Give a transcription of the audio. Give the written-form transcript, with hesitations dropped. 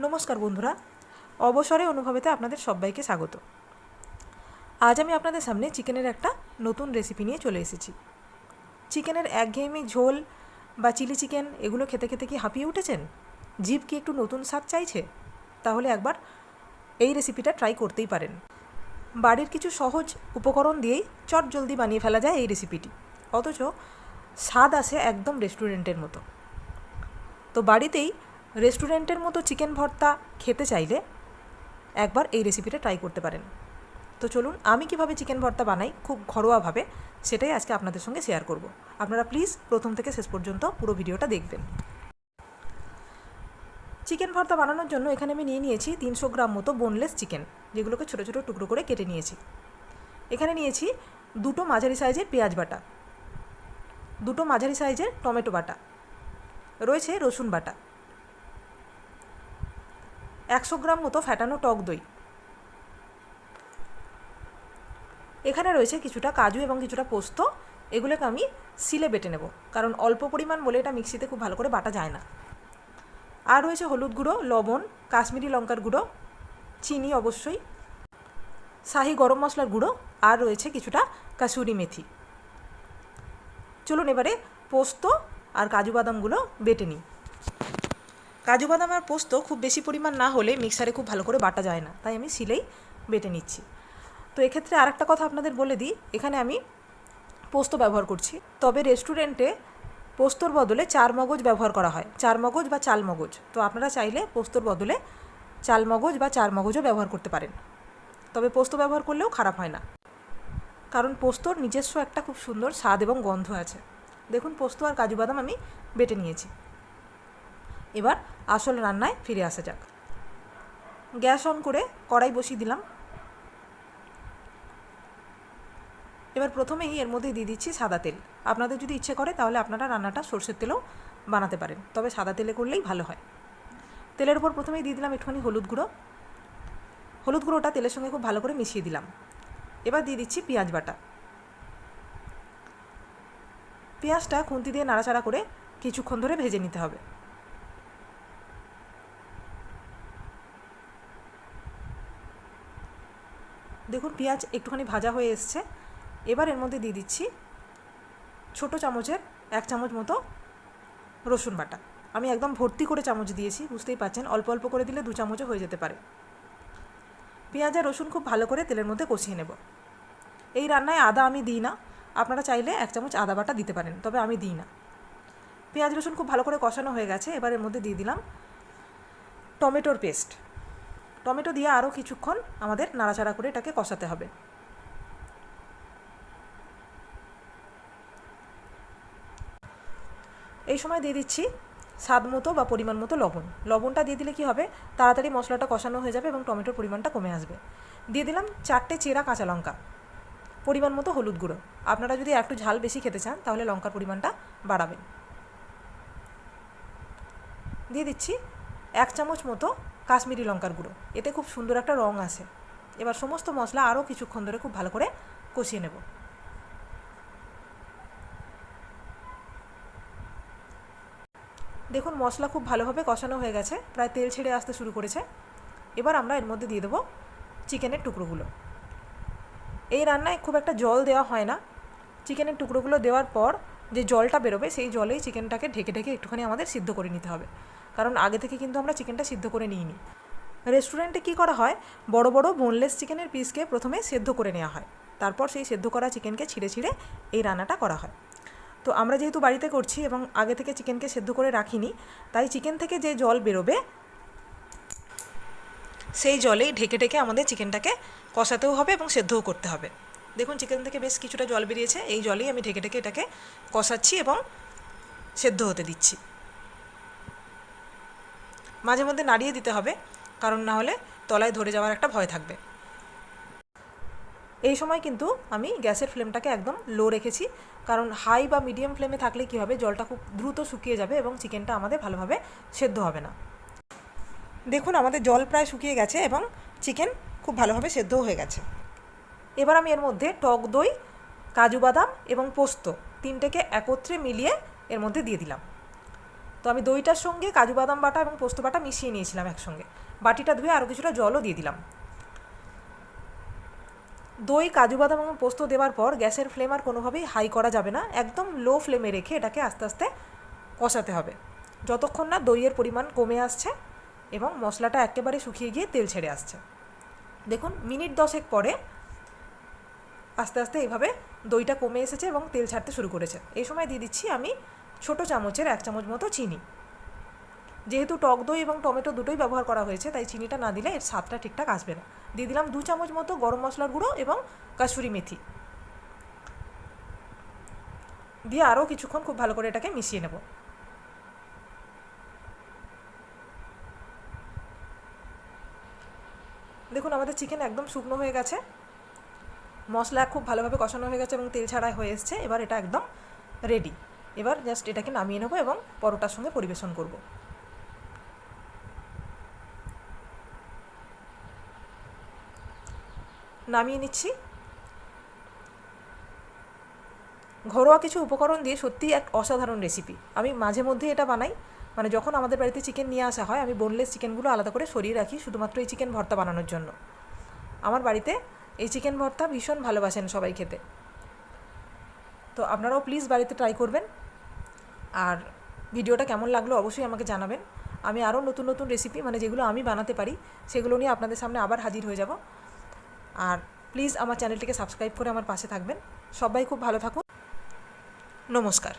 নমস্কার বন্ধুরা, অবসরে অনুভবেতে আপনাদের সবাইকে স্বাগত। আজ আমি আপনাদের সামনে চিকেনের একটা নতুন রেসিপি নিয়ে চলে এসেছি। চিকেনের একঘেয়েমি ঝোল বা চিলি চিকেন এগুলো খেতে খেতে কি হাঁপিয়ে উঠেছেন? জিভ কি একটু নতুন স্বাদ চাইছে? তাহলে একবার এই রেসিপিটা ট্রাই করতেই পারেন। বাড়ির কিছু সহজ উপকরণ দিয়েই চটজলদি বানিয়ে ফেলা যায় এই রেসিপিটি, অথচ স্বাদ আসে একদম রেস্টুরেন্টের মতো। তো বাড়িতেই রেস্টুরেন্টের মতো চিকেন ভর্তা খেতে চাইলে একবার এই রেসিপিটা ট্রাই করতে পারেন। তো চলুন আমি কিভাবে চিকেন ভর্তা বানাই খুব ঘরোয়াভাবে, সেটাই আজকে আপনাদের সঙ্গে শেয়ার করব। আপনারা প্লিজ প্রথম থেকে শেষ পর্যন্ত পুরো ভিডিওটা দেখবেন। চিকেন ভর্তা বানানোর জন্য এখানে আমি নিয়ে নিয়েছি 300 গ্রাম মতো বোনলেস চিকেন, যেগুলোকে ছোটো ছোটো টুকরো করে কেটে নিয়েছি। এখানে নিয়েছি 2টো মাঝারি সাইজের পেঁয়াজ বাটা, 2টো মাঝারি সাইজের টমেটো বাটা, রয়েছে রসুন বাটা, 100 গ্রাম মতো ফ্যাটানো টক দই, এখানে রয়েছে কিছুটা কাজু এবং কিছুটা পোস্ত। এগুলোকে আমি শিলে বেটে নেব, কারণ অল্প পরিমাণ বলে এটা মিক্সিতে খুব ভালো করে বাটা যায় না। আর রয়েছে হলুদ গুঁড়ো, লবণ, কাশ্মীরি লঙ্কার গুঁড়ো, চিনি অবশ্যই, শাহি গরম মশলার গুঁড়ো, আর রয়েছে কিছুটা কাসুরি মেথি। চলুন এবারে পোস্ত আর কাজু বাদামগুলো বেটে নিই। কাজু বাদাম আর পোস্ত খুব বেশি পরিমাণ না হলে মিক্সারে খুব ভালো করে বাটা যায় না, তাই আমি শিলেই বেটে নিচ্ছি। তো এক্ষেত্রে আর একটা কথা আপনাদের বলে দিই, এখানে আমি পোস্ত ব্যবহার করছি, তবে রেস্টুরেন্টে পোস্তর বদলে চার মগজ ব্যবহার করা হয়, চার মগজ বা চাল মগজ। তো আপনারা চাইলে পোস্তর বদলে চাল মগজ বা চার মগজও ব্যবহার করতে পারেন, তবে পোস্ত ব্যবহার করলেও খারাপ হয় না, কারণ পোস্তর নিজস্ব একটা খুব সুন্দর স্বাদ এবং গন্ধ আছে। দেখুন পোস্ত আর কাজু বাদাম আমি বেটে নিয়েছি। এবার আসল রান্নায় ফিরে আসা যাক। গ্যাস অন করে কড়াই বসিয়ে দিলাম। এবার প্রথমেই এর মধ্যে দিয়ে দিচ্ছি সাদা তেল। আপনাদের যদি ইচ্ছে করে তাহলে আপনারা রান্নাটা সরষের তেলেও বানাতে পারেন, তবে সাদা তেলে করলেই ভালো হয়। তেলের উপর প্রথমেই দিয়ে দিলাম একটুখানি হলুদ গুঁড়ো। হলুদ গুঁড়োটা তেলের সঙ্গে খুব ভালো করে মিশিয়ে দিলাম। এবার দিয়ে দিচ্ছি পেঁয়াজ বাটা। পেঁয়াজটা খুন্তি দিয়ে নাড়াচাড়া করে কিছুক্ষণ ধরে ভেজে নিতে হবে। দেখুন পেঁয়াজ একটুখানি ভাজা হয়ে এসছে। এবার এর মধ্যে দিয়ে দিচ্ছি ছোটো চামচের 1 চামচ মতো রসুন বাটা। আমি একদম ভর্তি করে চামচ দিয়েছি, বুঝতেই পারছেন, অল্প অল্প করে দিলে 2 চামচও হয়ে যেতে পারে। পেঁয়াজ আর রসুন খুব ভালো করে তেলের মধ্যে কষিয়ে নেব। এই রান্নায় আদা আমি দিই না, আপনারা চাইলে 1 চামচ আদা বাটা দিতে পারেন, তবে আমি দিই না। পেঁয়াজ রসুন খুব ভালো করে কষানো হয়ে গেছে। এবার এর মধ্যে দিয়ে দিলাম টমেটোর পেস্ট। টমেটো দিয়ে আরও কিছুক্ষণ আমাদের নাড়াচাড়া করে এটাকে কষাতে হবে। এই সময় দিয়ে দিচ্ছি স্বাদ মতো বা পরিমাণ মতো লবণ। লবণটা দিয়ে দিলে কি হবে, তাড়াতাড়ি মশলাটা কষানো হয়ে যাবে এবং টমেটোর পরিমাণটা কমে আসবে। দিয়ে দিলাম 4টে চেরা কাঁচা লঙ্কা, পরিমাণ মতো হলুদ গুঁড়ো। আপনারা যদি একটু ঝাল বেশি খেতে চান তাহলে লঙ্কার পরিমাণটা বাড়াবেন। দিয়ে দিচ্ছি 1 চামচ মতো কাশ্মীরি লঙ্কার গুঁড়ো, এতে খুব সুন্দর একটা রঙ আসে। এবার সমস্ত মশলা আরও কিছুক্ষণ ধরে খুব ভালো করে কষিয়ে নেব। দেখুন মশলা খুব ভালোভাবে কষানো হয়ে গেছে, প্রায় তেল ছেড়ে আসতে শুরু করেছে। এবার আমরা এর মধ্যে দিয়ে দেবো চিকেনের টুকরোগুলো। এই রান্নায় খুব একটা জল দেওয়া হয় না। চিকেনের টুকরোগুলো দেওয়ার পর যে জলটা বেরোবে সেই জলেই চিকেনটাকে ঢেকে ঢেকে একটুখানি আমাদের সিদ্ধ করে নিতে হবে, কারণ আগে থেকে কিন্তু আমরা চিকেনটা সিদ্ধ করে নিইনি। রেস্টুরেন্টে কী করা হয়, বড় বড় বোনলেস চিকেনের পিসকে প্রথমে সেদ্ধ করে নেওয়া হয়, তারপর সেই সেদ্ধ করা চিকেনকে ছিঁড়ে ছিঁড়ে এই রান্নাটা করা হয়। তো আমরা যেহেতু বাড়িতে করছি এবং আগে থেকে চিকেনকে সেদ্ধ করে রাখিনি, তাই চিকেন থেকে যে জল বেরোবে সেই জলেই ঢেকে ঢেকে আমাদের চিকেনটাকে কষাতেও হবে এবং সেদ্ধও করতে হবে। দেখুন চিকেন থেকে বেশ কিছুটা জল বেরিয়েছে, এই জলেই আমি ঢেকে ঢেকে এটাকে কষাচ্ছি এবং সেদ্ধ হতে দিচ্ছি। মাঝে মধ্যে নাড়িয়ে দিতে হবে, কারণ না হলে তলায় ধরে যাওয়ার একটা ভয় থাকবে। এই সময় কিন্তু আমি গ্যাসের ফ্লেমটাকে একদম লো রেখেছি, কারণ হাই বা মিডিয়াম ফ্লেমে থাকলে কী হবে, জলটা খুব দ্রুত শুকিয়ে যাবে এবং চিকেনটা আমাদের ভালোভাবে সেদ্ধ হবে না। দেখুন আমাদের জল প্রায় শুকিয়ে গেছে এবং চিকেন খুব ভালোভাবে সেদ্ধও হয়ে গেছে। এবার আমি এর মধ্যে টক দই, কাজু বাদাম এবং পোস্ত 3টেকে একত্রে মিলিয়ে এর মধ্যে দিয়ে দিলাম। তো আমি দইটার সঙ্গে কাজু বাদাম বাটা এবং পোস্ত বাটা মিশিয়ে নিয়েছিলাম একসঙ্গে। বাটিটা ধুয়ে আরও কিছুটা জলও দিয়ে দিলাম। দই, কাজু বাদাম এবং পোস্ত দেওয়ার পর গ্যাসের ফ্লেম আর কোনোভাবেই হাই করা যাবে না, একদম লো ফ্লেমে রেখে এটাকে আস্তে আস্তে কষাতে হবে যতক্ষণ না দইয়ের পরিমাণ কমে আসছে এবং মশলাটা একেবারে শুকিয়ে গিয়ে তেল ছেড়ে আসছে। দেখুন মিনিট 10 পরে আস্তে আস্তে এইভাবে দইটা কমে এসেছে এবং তেল ছাড়তে শুরু করেছে। এই সময় দিয়ে দিচ্ছি আমি ছোটো চামচের 1 চামচ মতো চিনি। যেহেতু টক দই এবং টমেটো দুটোই ব্যবহার করা হয়েছে তাই চিনিটা না দিলে এর স্বাদটা ঠিকঠাক আসবে না। দিয়ে দিলাম 2 চামচ মতো গরম মশলার গুঁড়ো এবং কাসুরি মেথি দিয়ে আরও কিছুক্ষণ খুব ভালো করে এটাকে মিশিয়ে নেব। দেখুন আমাদের চিকেন একদম শুকনো হয়ে গেছে, মশলা খুব ভালোভাবে কষানো হয়ে গেছে এবং তেল ছাড়া হয়ে এসছে। এবার এটা একদম রেডি। এবার জাস্ট এটাকে নামিয়ে নেব এবং পরোটার সঙ্গে পরিবেশন করব। নামিয়ে নিচ্ছি। ঘরোয়া কিছু উপকরণ দিয়ে সত্যিই এক অসাধারণ রেসিপি। আমি মাঝে মধ্যে এটা বানাই, মানে যখন আমাদের বাড়িতে চিকেন নিয়ে আসা হয় আমি বোনলেস চিকেনগুলো আলাদা করে সরিয়ে রাখি শুধুমাত্র এই চিকেন ভর্তা বানানোর জন্য। আমার বাড়িতে এই চিকেন ভর্তা ভীষণ ভালোবাসেন সবাই খেতে। তো আপনারাও প্লিজ বাড়িতে ট্রাই করবেন। আর ভিডিওটা কেমন লাগলো অবশ্যই আমাকে জানাবেন। আমি আরও নতুন নতুন রেসিপি, মানে যেগুলো আমি বানাতে পারি সেগুলো নিয়ে আপনাদের সামনে আবার হাজির হয়ে যাব। আর প্লিজ আমার চ্যানেলটিকে সাবস্ক্রাইব করে আমার পাশে থাকবেন। সবাই খুব ভালো থাকুন। নমস্কার।